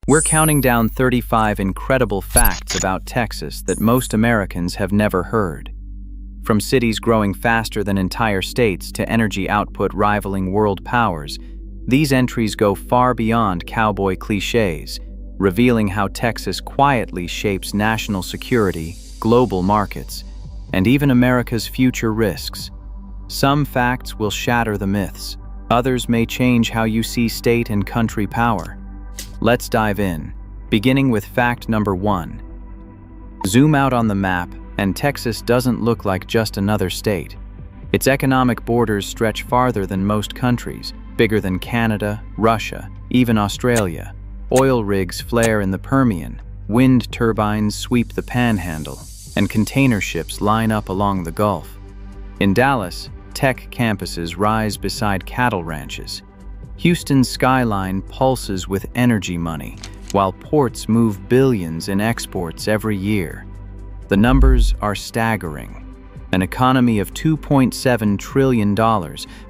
We're counting down 35 incredible facts about Texas that most Americans have never heard. From cities growing faster than entire states to energy output rivaling world powers, these entries go far beyond cowboy cliches, revealing how Texas quietly shapes national security, global markets, and even America's future risks. Some facts will shatter the myths. Others may change how you see state and country power. Let's dive in, beginning with fact number 1. Zoom out on the map, and Texas doesn't look like just another state. Its economic borders stretch farther than most countries, bigger than Canada, Russia, even Australia. Oil rigs flare in the Permian, wind turbines sweep the Panhandle, and container ships line up along the Gulf. In Dallas, tech campuses rise beside cattle ranches. Houston's skyline pulses with energy money, while ports move billions in exports every year. The numbers are staggering. An economy of $2.7 trillion,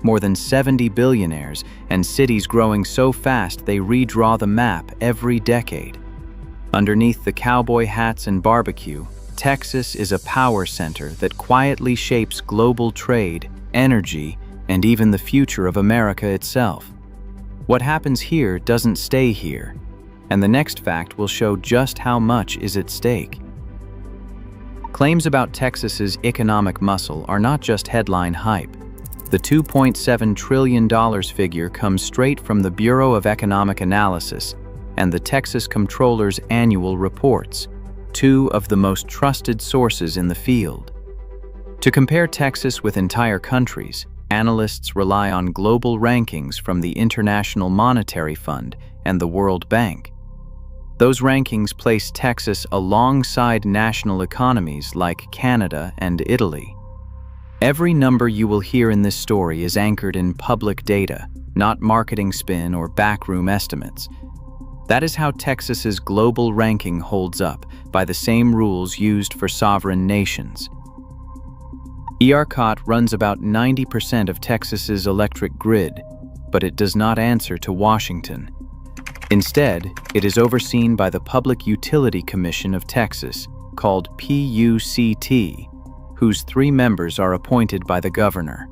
more than 70 billionaires, and cities growing so fast they redraw the map every decade. Underneath the cowboy hats and barbecue, Texas is a power center that quietly shapes global trade, energy, and even the future of America itself. What happens here doesn't stay here, and the next fact will show just how much is at stake. Claims about Texas's economic muscle are not just headline hype. The $2.7 trillion figure comes straight from the Bureau of Economic Analysis and the Texas Comptroller's annual reports, two of the most trusted sources in the field. To compare Texas with entire countries, analysts rely on global rankings from the International Monetary Fund and the World Bank. Those rankings place Texas alongside national economies like Canada and Italy. Every number you will hear in this story is anchored in public data, not marketing spin or backroom estimates. That is how Texas's global ranking holds up, by the same rules used for sovereign nations. ERCOT runs about 90% of Texas's electric grid, but it does not answer to Washington. Instead, it is overseen by the Public Utility Commission of Texas, called PUCT, whose 3 members are appointed by the governor.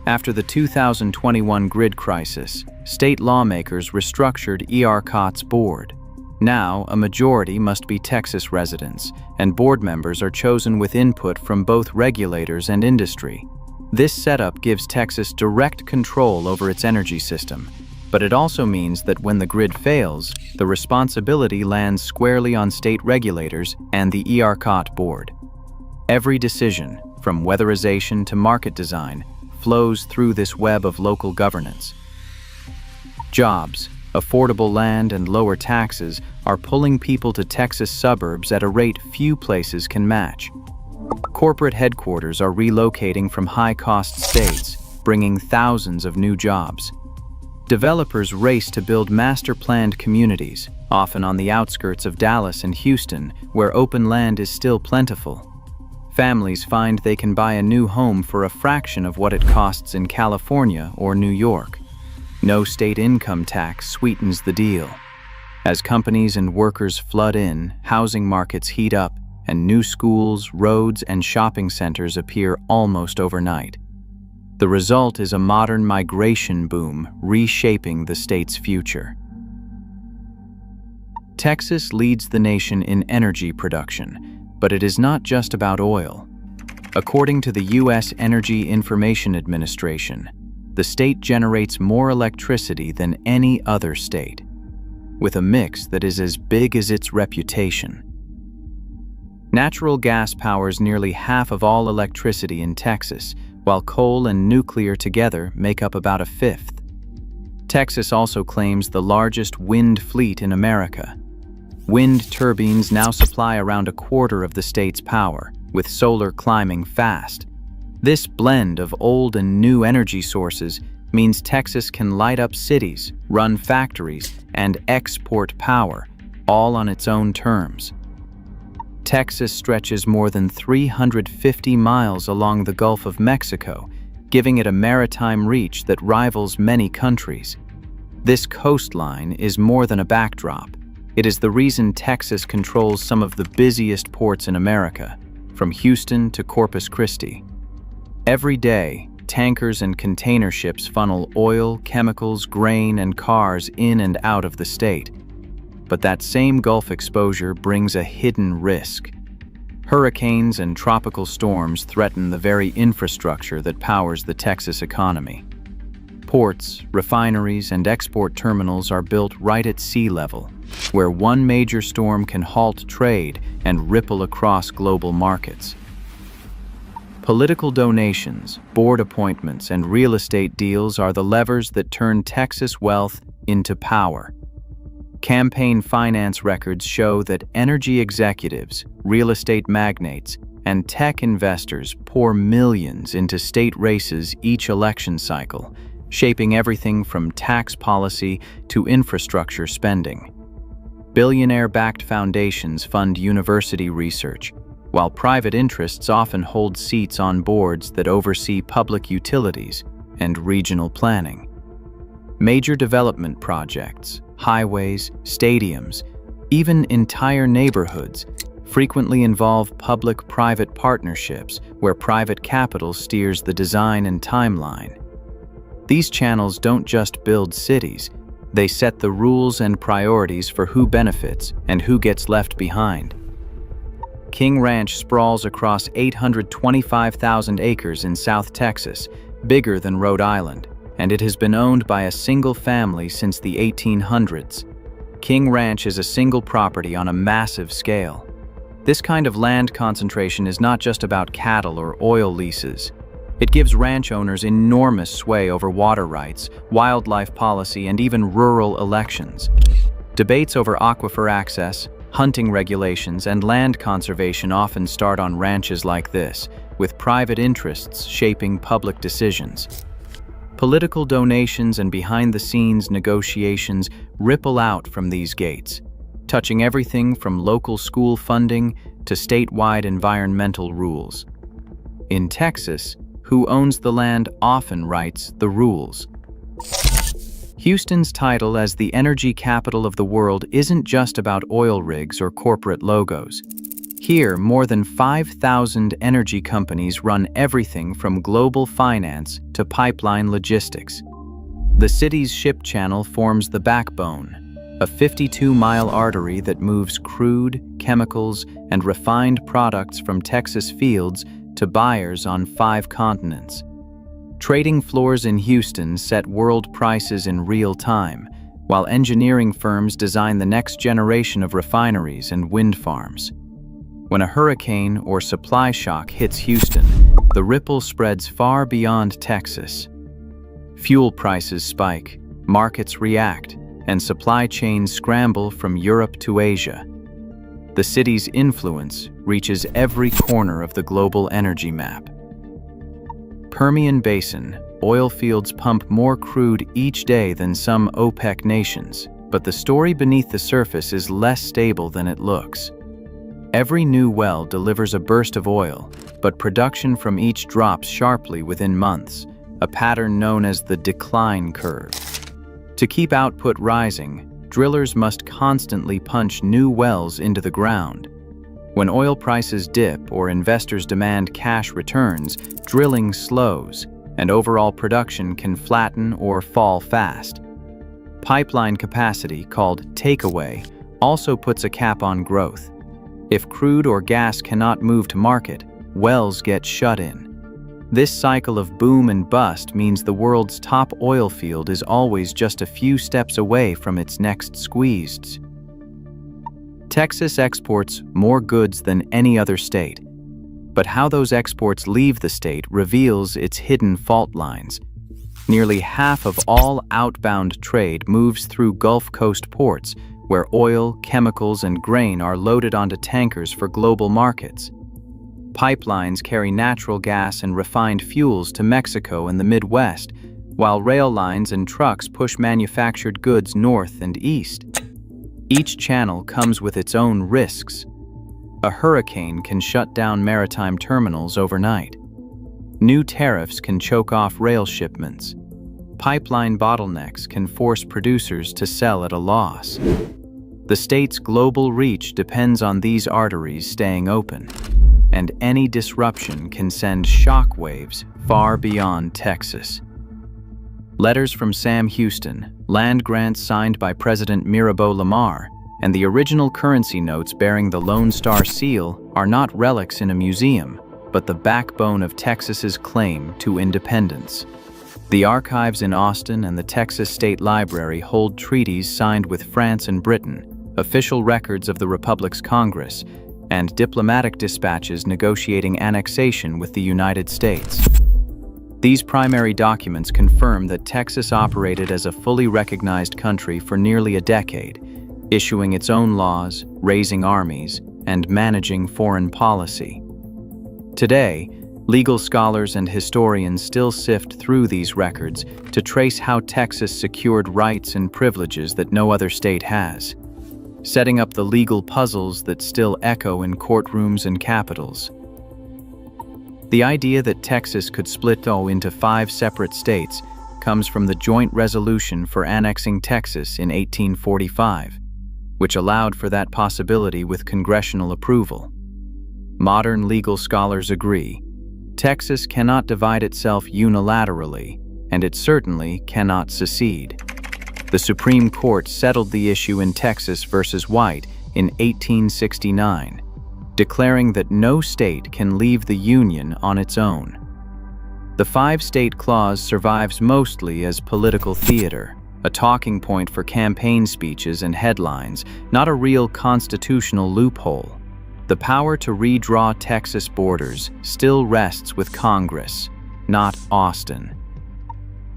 After the 2021 grid crisis, state lawmakers restructured ERCOT's board. Now, a majority must be Texas residents, and board members are chosen with input from both regulators and industry. This setup gives Texas direct control over its energy system, but it also means that when the grid fails, the responsibility lands squarely on state regulators and the ERCOT board. Every decision, from weatherization to market design, flows through this web of local governance. Jobs, affordable land, and lower taxes are pulling people to Texas suburbs at a rate few places can match. Corporate headquarters are relocating from high-cost states, bringing thousands of new jobs. Developers race to build master-planned communities, often on the outskirts of Dallas and Houston, where open land is still plentiful. Families find they can buy a new home for a fraction of what it costs in California or New York. No state income tax sweetens the deal. As companies and workers flood in, housing markets heat up, and new schools, roads, and shopping centers appear almost overnight. The result is a modern migration boom reshaping the state's future. Texas leads the nation in energy production, but it is not just about oil. According to the U.S. Energy Information Administration, the state generates more electricity than any other state, with a mix that is as big as its reputation. Natural gas powers nearly half of all electricity in Texas, while coal and nuclear together make up about a fifth. Texas also claims the largest wind fleet in America. Wind turbines now supply around a quarter of the state's power, with solar climbing fast. This blend of old and new energy sources means Texas can light up cities, run factories, and export power, all on its own terms. Texas stretches more than 350 miles along the Gulf of Mexico, giving it a maritime reach that rivals many countries. This coastline is more than a backdrop. It is the reason Texas controls some of the busiest ports in America, from Houston to Corpus Christi. Every day, tankers and container ships funnel oil, chemicals, grain, and cars in and out of the state. But that same Gulf exposure brings a hidden risk. Hurricanes and tropical storms threaten the very infrastructure that powers the Texas economy. Ports, refineries, and export terminals are built right at sea level, where one major storm can halt trade and ripple across global markets. Political donations, board appointments, and real estate deals are the levers that turn Texas wealth into power. Campaign finance records show that energy executives, real estate magnates, and tech investors pour millions into state races each election cycle, shaping everything from tax policy to infrastructure spending. Billionaire-backed foundations fund university research, while private interests often hold seats on boards that oversee public utilities and regional planning. Major development projects, highways, stadiums, even entire neighborhoods frequently involve public-private partnerships where private capital steers the design and timeline. These channels don't just build cities, they set the rules and priorities for who benefits and who gets left behind. King Ranch sprawls across 825,000 acres in South Texas, bigger than Rhode Island, and it has been owned by a single family since the 1800s. King Ranch is a single property on a massive scale. This kind of land concentration is not just about cattle or oil leases. It gives ranch owners enormous sway over water rights, wildlife policy, and even rural elections. Debates over aquifer access, hunting regulations, and land conservation often start on ranches like this, with private interests shaping public decisions. Political donations and behind-the-scenes negotiations ripple out from these gates, touching everything from local school funding to statewide environmental rules. In Texas, who owns the land often writes the rules. Houston's title as the energy capital of the world isn't just about oil rigs or corporate logos. Here, more than 5,000 energy companies run everything from global finance to pipeline logistics. The city's ship channel forms the backbone, a 52-mile artery that moves crude, chemicals, and refined products from Texas fields to buyers on 5 continents. Trading floors in Houston set world prices in real time, while engineering firms design the next generation of refineries and wind farms. When a hurricane or supply shock hits Houston, the ripple spreads far beyond Texas. Fuel prices spike, markets react, and supply chains scramble from Europe to Asia. The city's influence reaches every corner of the global energy map. Permian Basin, oil fields pump more crude each day than some OPEC nations, but the story beneath the surface is less stable than it looks. Every new well delivers a burst of oil, but production from each drops sharply within months, a pattern known as the decline curve. To keep output rising, drillers must constantly punch new wells into the ground. When oil prices dip or investors demand cash returns, drilling slows, and overall production can flatten or fall fast. Pipeline capacity, called takeaway, also puts a cap on growth. If crude or gas cannot move to market, wells get shut in. This cycle of boom and bust means the world's top oil field is always just a few steps away from its next squeeze. Texas exports more goods than any other state, but how those exports leave the state reveals its hidden fault lines. Nearly half of all outbound trade moves through Gulf Coast ports, where oil, chemicals, and grain are loaded onto tankers for global markets. Pipelines carry natural gas and refined fuels to Mexico and the Midwest, while rail lines and trucks push manufactured goods north and east. Each channel comes with its own risks. A hurricane can shut down maritime terminals overnight. New tariffs can choke off rail shipments. Pipeline bottlenecks can force producers to sell at a loss. The state's global reach depends on these arteries staying open, and any disruption can send shockwaves far beyond Texas. Letters from Sam Houston, land grants signed by President Mirabeau Lamar, and the original currency notes bearing the Lone Star seal are not relics in a museum, but the backbone of Texas's claim to independence. The archives in Austin and the Texas State Library hold treaties signed with France and Britain, official records of the Republic's Congress, and diplomatic dispatches negotiating annexation with the United States. These primary documents confirm that Texas operated as a fully recognized country for nearly a decade, issuing its own laws, raising armies, and managing foreign policy. Today, legal scholars and historians still sift through these records to trace how Texas secured rights and privileges that no other state has, setting up the legal puzzles that still echo in courtrooms and capitals. The idea that Texas could split into 5 separate states comes from the Joint Resolution for Annexing Texas in 1845, which allowed for that possibility with congressional approval. Modern legal scholars agree, Texas cannot divide itself unilaterally, and it certainly cannot secede. The Supreme Court settled the issue in Texas versus White in 1869, declaring that no state can leave the Union on its own. The 5-state clause survives mostly as political theater, a talking point for campaign speeches and headlines, not a real constitutional loophole. The power to redraw Texas borders still rests with Congress, not Austin.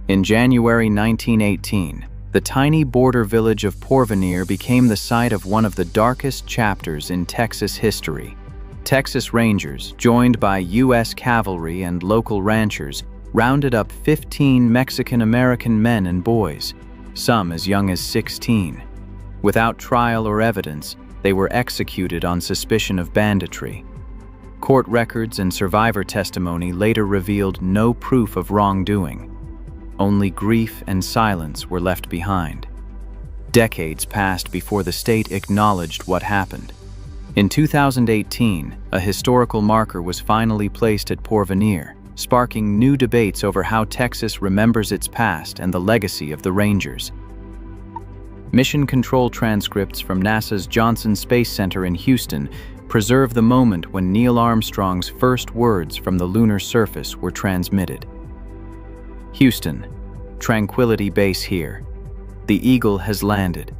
In January 1918, the tiny border village of Porvenir became the site of one of the darkest chapters in Texas history. Texas Rangers, joined by U.S. cavalry and local ranchers, rounded up 15 Mexican-American men and boys, some as young as 16. Without trial or evidence, they were executed on suspicion of banditry. Court records and survivor testimony later revealed no proof of wrongdoing. Only grief and silence were left behind. Decades passed before the state acknowledged what happened. In 2018, a historical marker was finally placed at Porvenir, sparking new debates over how Texas remembers its past and the legacy of the Rangers. Mission control transcripts from NASA's Johnson Space Center in Houston preserve the moment when Neil Armstrong's first words from the lunar surface were transmitted. Houston, Tranquility Base here. The Eagle has landed.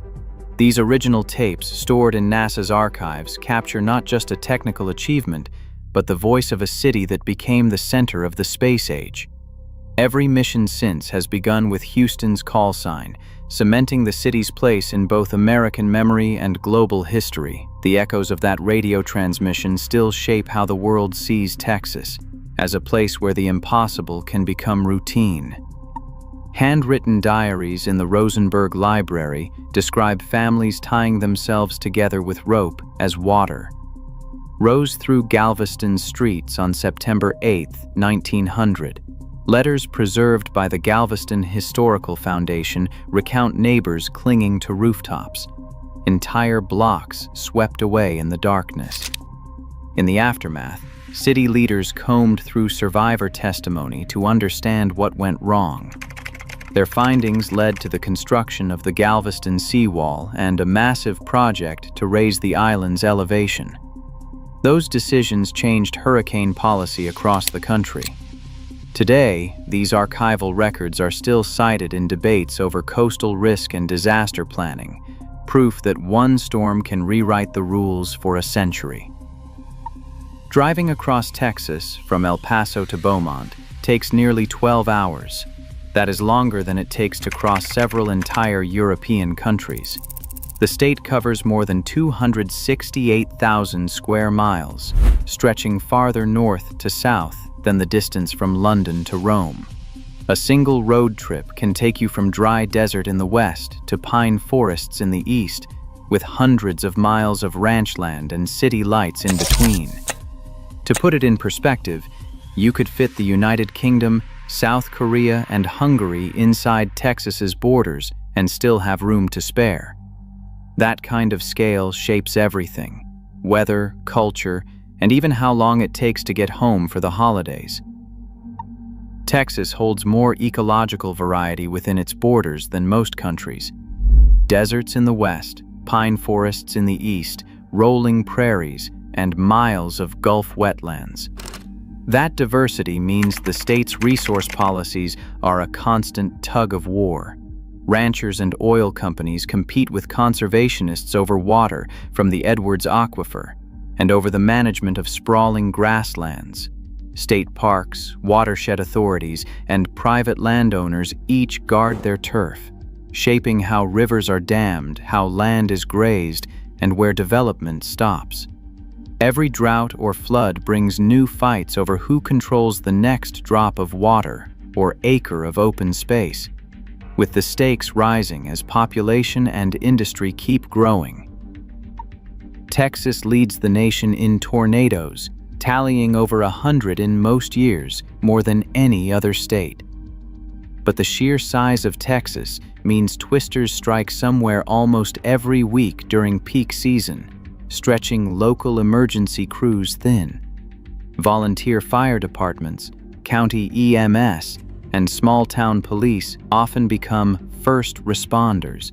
These original tapes, stored in NASA's archives, capture not just a technical achievement, but the voice of a city that became the center of the space age. Every mission since has begun with Houston's call sign, cementing the city's place in both American memory and global history. The echoes of that radio transmission still shape how the world sees Texas, as a place where the impossible can become routine. Handwritten diaries in the Rosenberg Library describe families tying themselves together with rope as water rose through Galveston streets on September 8, 1900. Letters preserved by the Galveston Historical Foundation recount neighbors clinging to rooftops, entire blocks swept away in the darkness. In the aftermath, city leaders combed through survivor testimony to understand what went wrong. Their findings led to the construction of the Galveston seawall and a massive project to raise the island's elevation. Those decisions changed hurricane policy across the country. Today, these archival records are still cited in debates over coastal risk and disaster planning, proof that one storm can rewrite the rules for a century. Driving across Texas from El Paso to Beaumont takes nearly 12 hours. That is longer than it takes to cross several entire European countries. The state covers more than 268,000 square miles, stretching farther north to south than the distance from London to Rome. A single road trip can take you from dry desert in the west to pine forests in the east, with hundreds of miles of ranch land and city lights in between. To put it in perspective, you could fit the United Kingdom, South Korea, and Hungary inside Texas's borders and still have room to spare. That kind of scale shapes everything: weather, culture, and even how long it takes to get home for the holidays. Texas holds more ecological variety within its borders than most countries. Deserts in the west, pine forests in the east, rolling prairies, and miles of Gulf wetlands. That diversity means the state's resource policies are a constant tug of war. Ranchers and oil companies compete with conservationists over water from the Edwards Aquifer and over the management of sprawling grasslands. State parks, watershed authorities, and private landowners each guard their turf, shaping how rivers are dammed, how land is grazed, and where development stops. Every drought or flood brings new fights over who controls the next drop of water or acre of open space, with the stakes rising as population and industry keep growing. Texas leads the nation in tornadoes, tallying over 100 in most years, more than any other state. But the sheer size of Texas means twisters strike somewhere almost every week during peak season, stretching local emergency crews thin. Volunteer fire departments, county EMS, and small-town police often become first responders,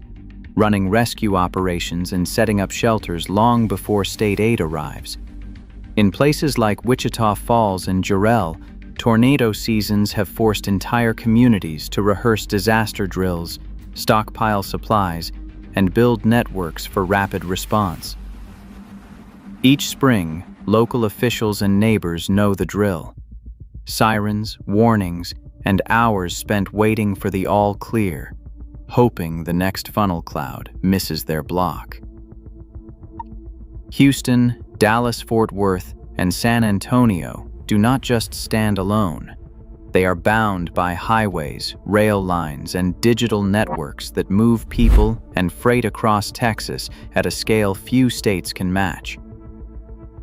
running rescue operations and setting up shelters long before state aid arrives. In places like Wichita Falls and Jarrell, tornado seasons have forced entire communities to rehearse disaster drills, stockpile supplies, and build networks for rapid response. Each spring, local officials and neighbors know the drill. Sirens, warnings, and hours spent waiting for the all clear, hoping the next funnel cloud misses their block. Houston, Dallas-Fort Worth, and San Antonio do not just stand alone. They are bound by highways, rail lines, and digital networks that move people and freight across Texas at a scale few states can match.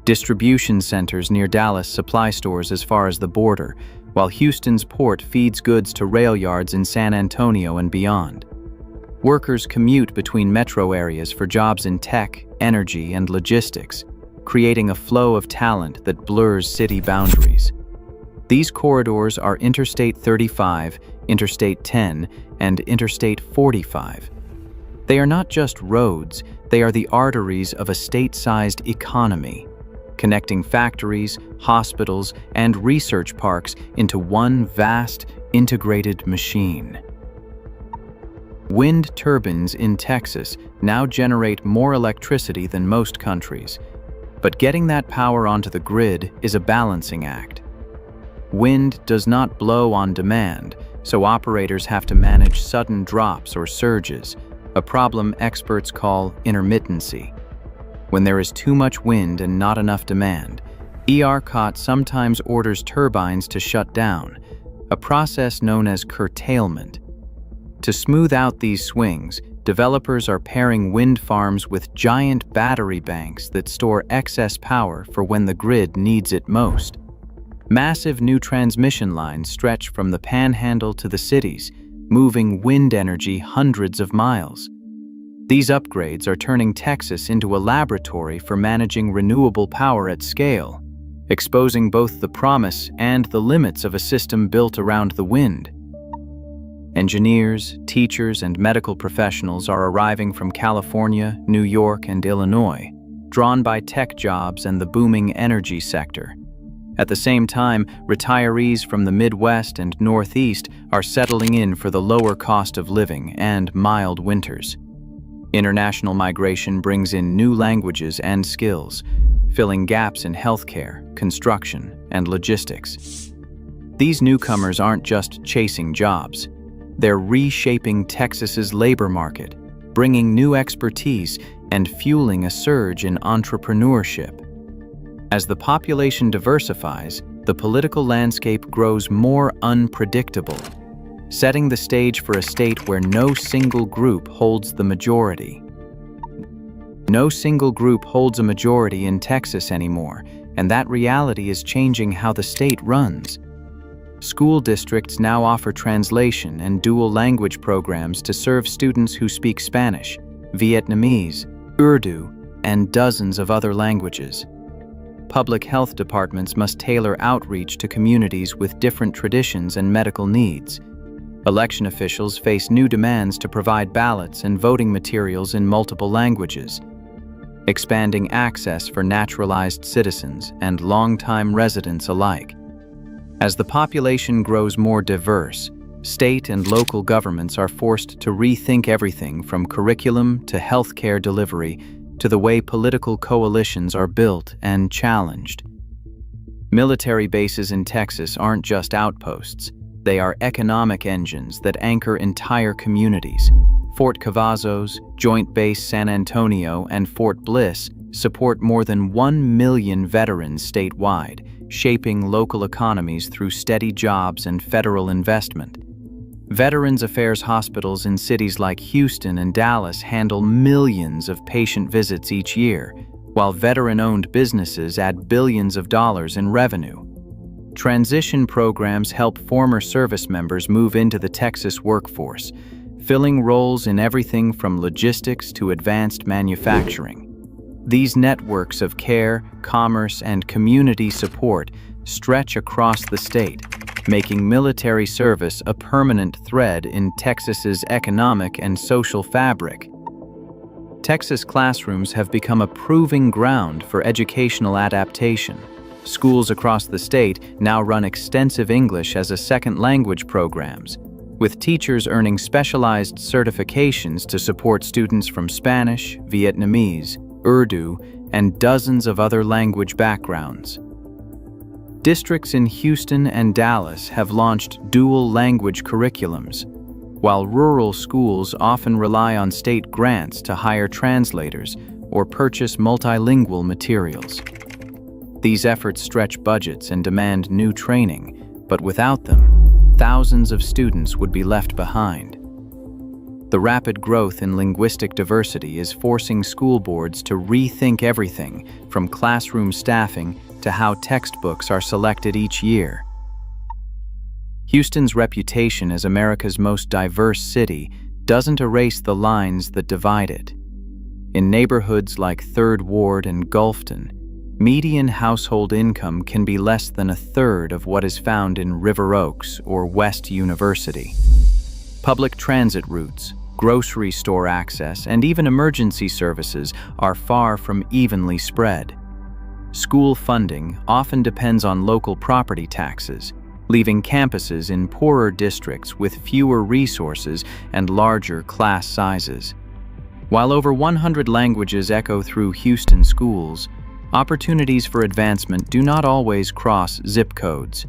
Distribution centers near Dallas supply stores as far as the border, while Houston's port feeds goods to rail yards in San Antonio and beyond. Workers commute between metro areas for jobs in tech, energy, and logistics, creating a flow of talent that blurs city boundaries. These corridors are Interstate 35, Interstate 10, and Interstate 45. They are not just roads, they are the arteries of a state-sized economy, connecting factories, hospitals, and research parks into one vast, integrated machine. Wind turbines in Texas now generate more electricity than most countries, but getting that power onto the grid is a balancing act. Wind does not blow on demand, so operators have to manage sudden drops or surges, a problem experts call intermittency. When there is too much wind and not enough demand, ERCOT sometimes orders turbines to shut down, a process known as curtailment. To smooth out these swings, developers are pairing wind farms with giant battery banks that store excess power for when the grid needs it most. Massive new transmission lines stretch from the panhandle to the cities, moving wind energy hundreds of miles. These upgrades are turning Texas into a laboratory for managing renewable power at scale, exposing both the promise and the limits of a system built around the wind. Engineers, teachers, and medical professionals are arriving from California, New York, and Illinois, drawn by tech jobs and the booming energy sector. At the same time, retirees from the Midwest and Northeast are settling in for the lower cost of living and mild winters. International migration brings in new languages and skills, filling gaps in healthcare, construction, and logistics. These newcomers aren't just chasing jobs. They're reshaping Texas's labor market, bringing new expertise and fueling a surge in entrepreneurship. As the population diversifies, the political landscape grows more unpredictable, setting the stage for a state where no single group holds the majority. No single group holds a majority in Texas anymore, and that reality is changing how the state runs. School districts now offer translation and dual language programs to serve students who speak Spanish, Vietnamese, Urdu, and dozens of other languages. Public health departments must tailor outreach to communities with different traditions and medical needs. Election officials face new demands to provide ballots and voting materials in multiple languages. Expanding access for naturalized citizens and long-time residents alike. As the population grows more diverse, state and local governments are forced to rethink everything from curriculum to healthcare delivery to the way political coalitions are built and challenged. Military bases in Texas aren't just outposts. They are economic engines that anchor entire communities. Fort Cavazos, Joint Base San Antonio, and Fort Bliss support more than 1 million veterans statewide, shaping local economies through steady jobs and federal investment. Veterans Affairs hospitals in cities like Houston and Dallas handle millions of patient visits each year, while veteran-owned businesses add billions of dollars in revenue. Transition programs help former service members move into the Texas workforce, filling roles in everything from logistics to advanced manufacturing. These networks of care, commerce, and community support stretch across the state, making military service a permanent thread in Texas's economic and social fabric. Texas classrooms have become a proving ground for educational adaptation. Schools across the state now run extensive English as a second language programs, with teachers earning specialized certifications to support students from Spanish, Vietnamese, Urdu, and dozens of other language backgrounds. Districts in Houston and Dallas have launched dual language curriculums, while rural schools often rely on state grants to hire translators or purchase multilingual materials. These efforts stretch budgets and demand new training, but without them, thousands of students would be left behind. The rapid growth in linguistic diversity is forcing school boards to rethink everything from classroom staffing to how textbooks are selected each year. Houston's reputation as America's most diverse city doesn't erase the lines that divide it. In neighborhoods like 3rd Ward and Gulfton, median household income can be less than a third of what is found in River Oaks or West University. Public transit routes, grocery store access, and even emergency services are far from evenly spread. School funding often depends on local property taxes, leaving campuses in poorer districts with fewer resources and larger class sizes. While over 100 languages echo through Houston schools, opportunities for advancement do not always cross zip codes.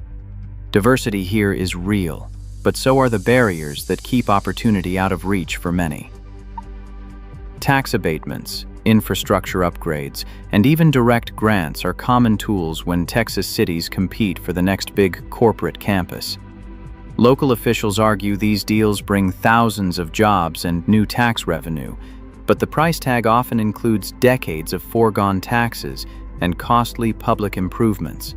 Diversity here is real, but so are the barriers that keep opportunity out of reach for many. Tax abatements, infrastructure upgrades, and even direct grants are common tools when Texas cities compete for the next big corporate campus. Local officials argue these deals bring thousands of jobs and new tax revenue, but the price tag often includes decades of foregone taxes and costly public improvements.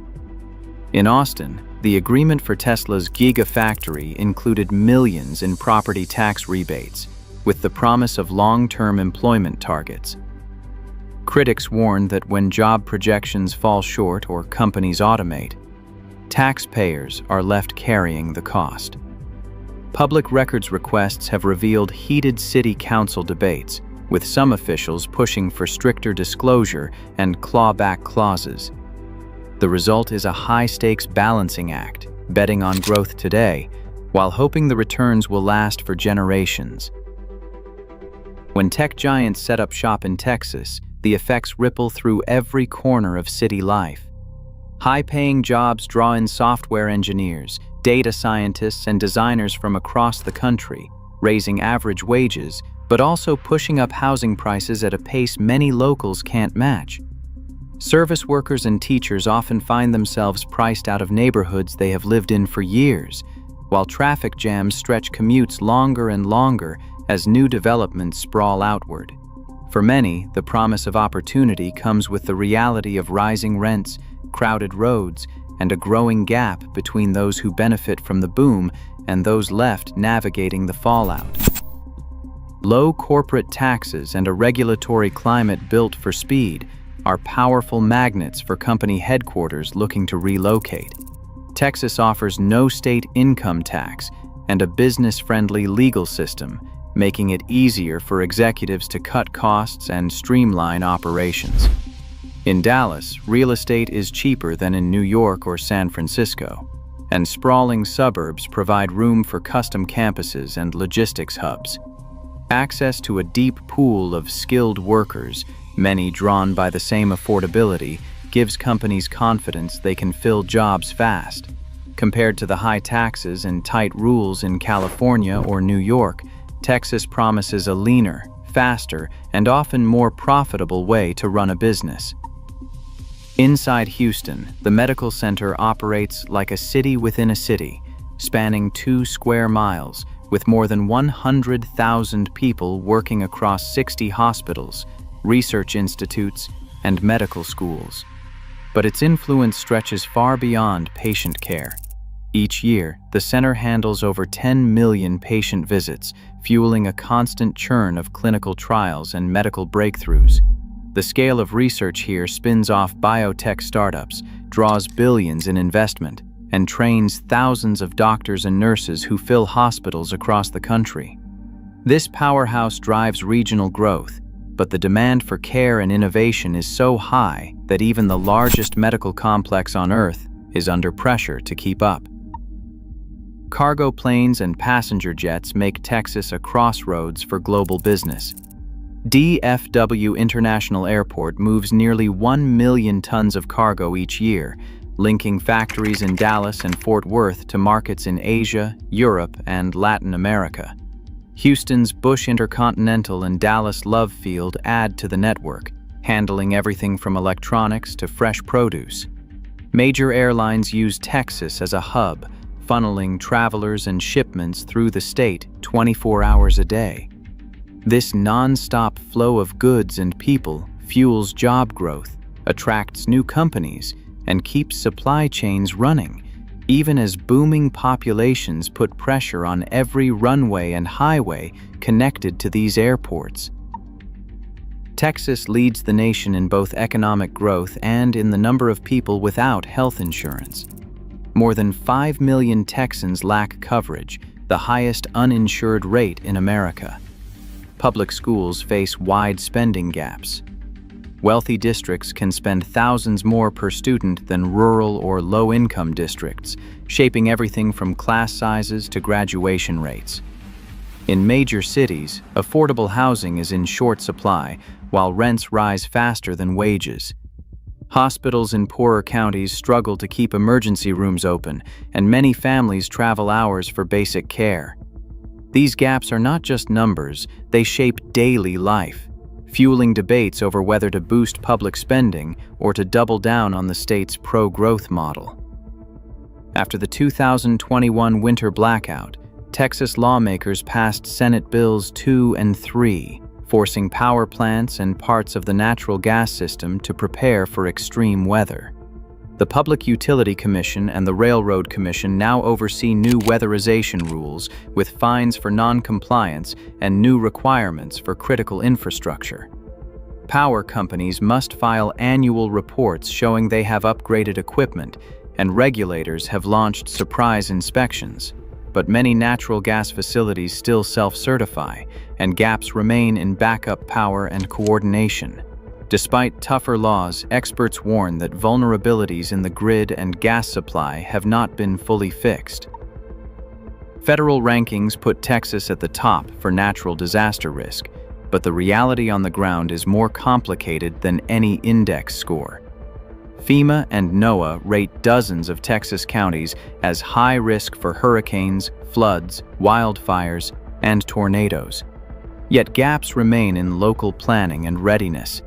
In Austin, the agreement for Tesla's Gigafactory included millions in property tax rebates, with the promise of long-term employment targets. Critics warn that when job projections fall short or companies automate, taxpayers are left carrying the cost. Public records requests have revealed heated city council debates, with some officials pushing for stricter disclosure and clawback clauses. The result is a high-stakes balancing act, betting on growth today, while hoping the returns will last for generations. When tech giants set up shop in Texas, the effects ripple through every corner of city life. High-paying jobs draw in software engineers, data scientists, and designers from across the country, raising average wages, but also pushing up housing prices at a pace many locals can't match. Service workers and teachers often find themselves priced out of neighborhoods they have lived in for years, while traffic jams stretch commutes longer and longer as new developments sprawl outward. For many, the promise of opportunity comes with the reality of rising rents, crowded roads, and a growing gap between those who benefit from the boom and those left navigating the fallout. Low corporate taxes and a regulatory climate built for speed are powerful magnets for company headquarters looking to relocate. Texas offers no state income tax and a business-friendly legal system, making it easier for executives to cut costs and streamline operations. In Dallas, real estate is cheaper than in New York or San Francisco, and sprawling suburbs provide room for custom campuses and logistics hubs. Access to a deep pool of skilled workers, many drawn by the same affordability, gives companies confidence they can fill jobs fast. Compared to the high taxes and tight rules in California or New York, Texas promises a leaner, faster, and often more profitable way to run a business. Inside Houston, the medical center operates like a city within a city, spanning 2 square miles, with more than 100,000 people working across 60 hospitals, research institutes, and medical schools. But its influence stretches far beyond patient care. Each year, the center handles over 10 million patient visits, fueling a constant churn of clinical trials and medical breakthroughs. The scale of research here spins off biotech startups, draws billions in investment, and trains thousands of doctors and nurses who fill hospitals across the country. This powerhouse drives regional growth, but the demand for care and innovation is so high that even the largest medical complex on Earth is under pressure to keep up. Cargo planes and passenger jets make Texas a crossroads for global business. DFW International Airport moves nearly 1 million tons of cargo each year, linking factories in Dallas and Fort Worth to markets in Asia, Europe, and Latin America. Houston's Bush Intercontinental and Dallas Love Field add to the network, handling everything from electronics to fresh produce. Major airlines use Texas as a hub, funneling travelers and shipments through the state 24 hours a day. This non-stop flow of goods and people fuels job growth, attracts new companies, and keeps supply chains running, even as booming populations put pressure on every runway and highway connected to these airports. Texas leads the nation in both economic growth and in the number of people without health insurance. More than 5 million Texans lack coverage, the highest uninsured rate in America. Public schools face wide spending gaps. Wealthy districts can spend thousands more per student than rural or low-income districts, shaping everything from class sizes to graduation rates. In major cities, affordable housing is in short supply, while rents rise faster than wages. Hospitals in poorer counties struggle to keep emergency rooms open, and many families travel hours for basic care. These gaps are not just numbers, they shape daily life, fueling debates over whether to boost public spending or to double down on the state's pro-growth model. After the 2021 winter blackout, Texas lawmakers passed Senate Bills 2 and 3, forcing power plants and parts of the natural gas system to prepare for extreme weather. The Public Utility Commission and the Railroad Commission now oversee new weatherization rules with fines for non-compliance and new requirements for critical infrastructure. Power companies must file annual reports showing they have upgraded equipment, and regulators have launched surprise inspections. But many natural gas facilities still self-certify, and gaps remain in backup power and coordination. Despite tougher laws, experts warn that vulnerabilities in the grid and gas supply have not been fully fixed. Federal rankings put Texas at the top for natural disaster risk, but the reality on the ground is more complicated than any index score. FEMA and NOAA rate dozens of Texas counties as high risk for hurricanes, floods, wildfires, and tornadoes. Yet gaps remain in local planning and readiness.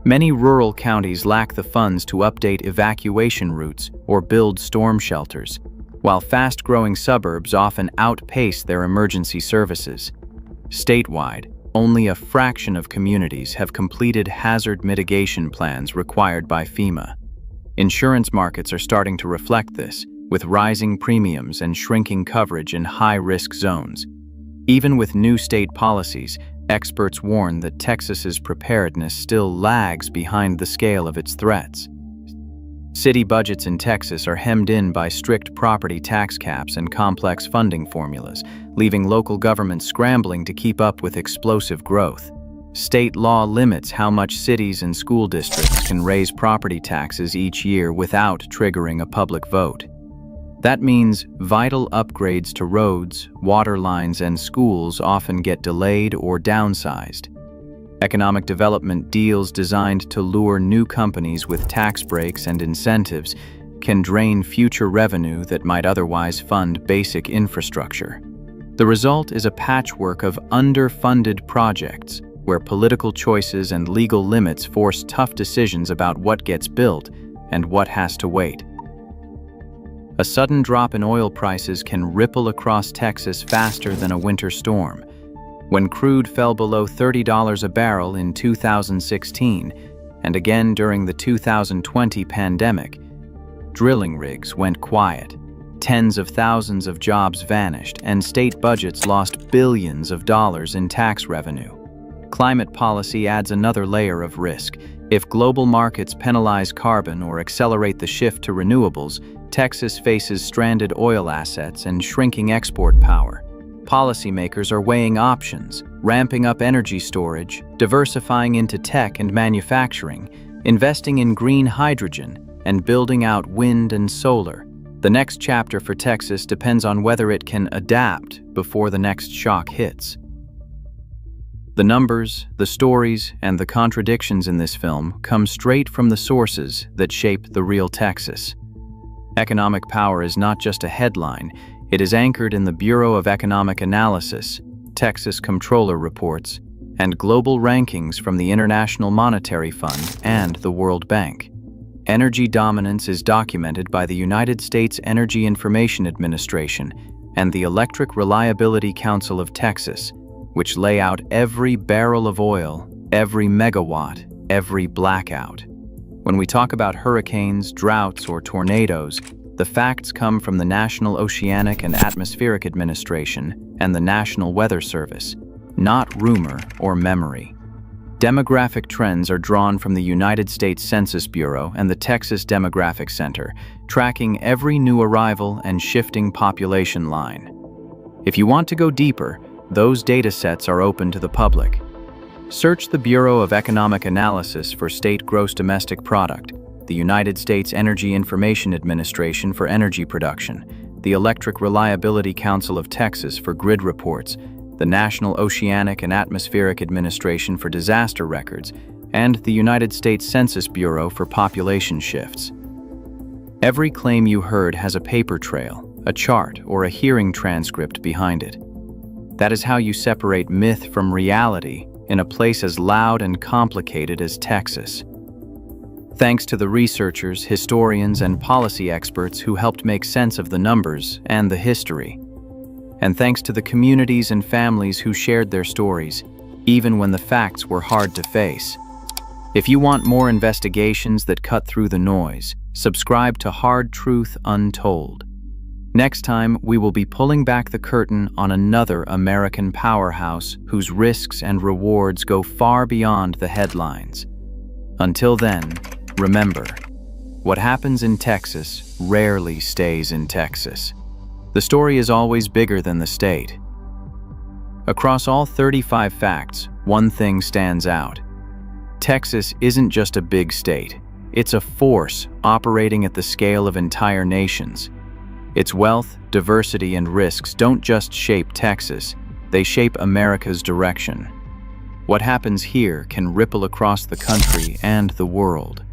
Many rural counties lack the funds to update evacuation routes or build storm shelters, while fast-growing suburbs often outpace their emergency services. Statewide, only a fraction of communities have completed hazard mitigation plans required by FEMA. Insurance markets are starting to reflect this, with rising premiums and shrinking coverage in high-risk zones. Even with new state policies, experts warn that Texas's preparedness still lags behind the scale of its threats. City budgets in Texas are hemmed in by strict property tax caps and complex funding formulas, leaving local governments scrambling to keep up with explosive growth. State law limits how much cities and school districts can raise property taxes each year without triggering a public vote. That means vital upgrades to roads, water lines, and schools often get delayed or downsized. Economic development deals designed to lure new companies with tax breaks and incentives can drain future revenue that might otherwise fund basic infrastructure. The result is a patchwork of underfunded projects where political choices and legal limits force tough decisions about what gets built and what has to wait. A sudden drop in oil prices can ripple across Texas faster than a winter storm. When crude fell below $30 a barrel in 2016, and again during the 2020 pandemic, drilling rigs went quiet. Tens of thousands of jobs vanished, and state budgets lost billions of dollars in tax revenue. Climate policy adds another layer of risk. If global markets penalize carbon or accelerate the shift to renewables, Texas faces stranded oil assets and shrinking export power. Policymakers are weighing options, ramping up energy storage, diversifying into tech and manufacturing, investing in green hydrogen, and building out wind and solar. The next chapter for Texas depends on whether it can adapt before the next shock hits. The numbers, the stories, and the contradictions in this film come straight from the sources that shape the real Texas. Economic power is not just a headline. It is anchored in the Bureau of Economic Analysis, Texas Comptroller reports, and global rankings from the International Monetary Fund and the World Bank. Energy dominance is documented by the United States Energy Information Administration and the Electric Reliability Council of Texas, which lay out every barrel of oil, every megawatt, every blackout. When we talk about hurricanes, droughts, or tornadoes, the facts come from the National Oceanic and Atmospheric Administration and the National Weather Service, not rumor or memory. Demographic trends are drawn from the United States Census Bureau and the Texas Demographic Center, tracking every new arrival and shifting population line. If you want to go deeper, those data sets are open to the public. Search the Bureau of Economic Analysis for State Gross Domestic Product, the United States Energy Information Administration for energy production, the Electric Reliability Council of Texas for grid reports, the National Oceanic and Atmospheric Administration for disaster records, and the United States Census Bureau for population shifts. Every claim you heard has a paper trail, a chart, or a hearing transcript behind it. That is how you separate myth from reality in a place as loud and complicated as Texas. Thanks to the researchers, historians, and policy experts who helped make sense of the numbers and the history. And thanks to the communities and families who shared their stories, even when the facts were hard to face. If you want more investigations that cut through the noise, subscribe to Hard Truth Untold. Next time, we will be pulling back the curtain on another American powerhouse whose risks and rewards go far beyond the headlines. Until then, remember, what happens in Texas rarely stays in Texas. The story is always bigger than the state. Across all 35 facts, one thing stands out. Texas isn't just a big state. It's a force operating at the scale of entire nations. Its wealth, diversity, and risks don't just shape Texas, they shape America's direction. What happens here can ripple across the country and the world.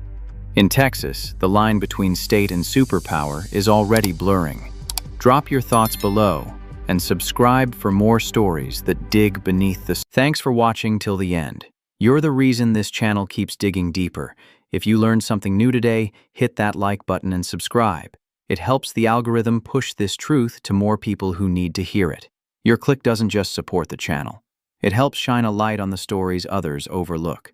In Texas, the line between state and superpower is already blurring. Drop your thoughts below and subscribe for more stories that dig beneath the surface. Thanks for watching till the end. You're the reason this channel keeps digging deeper. If you learned something new today, hit that like button and subscribe. It helps the algorithm push this truth to more people who need to hear it. Your click doesn't just support the channel. It helps shine a light on the stories others overlook.